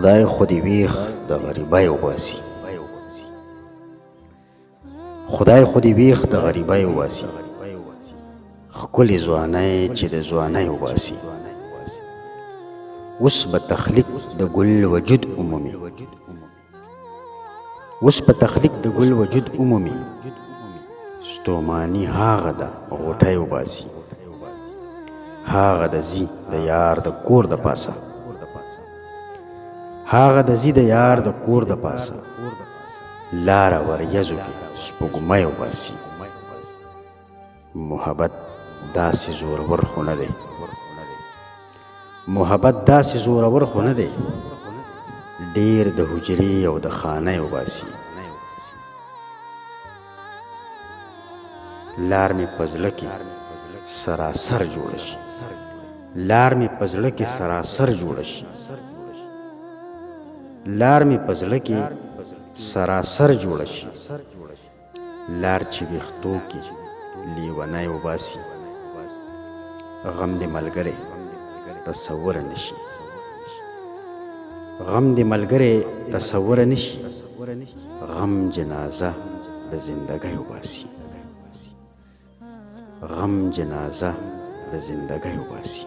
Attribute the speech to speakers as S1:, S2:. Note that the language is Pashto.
S1: خدای خودی ویخ د غریبۍ وباسي، خدای خودی ویخ د غریبۍ وباسي، ښکلې ځوانۍ چې د ځوانۍ وباسي. اوس به تخلیق د ګل وجود عمومي، اوس به تخلیق د ګل وجود عمومي، ستوماني هاغه ده غوټۍ وباسي، هاغه د زی د یار د کور د پاسه، هاغه د زی د یار د کور د پاسه، لاره وریځو کې سپوږمۍ وباسي. محبت داسې زورور خو نه دی، محبت داسې زورور خو نه دی، ډېر د حجرې او د خانۍ وباسي. لار مې په زړه کې سراسر جوړه شي، لار مې په زړه کې سراسر جوړه شي، لار مې په زړه کې سراسر جوړه شي، لار چې ویښتو کې لیونی وباسي. غم دې ملګری تصور نشي، غم دې ملګری تصور نشي، غم جنازه د زندګۍ وباسي، غم جنازه د زندګۍ وباسي.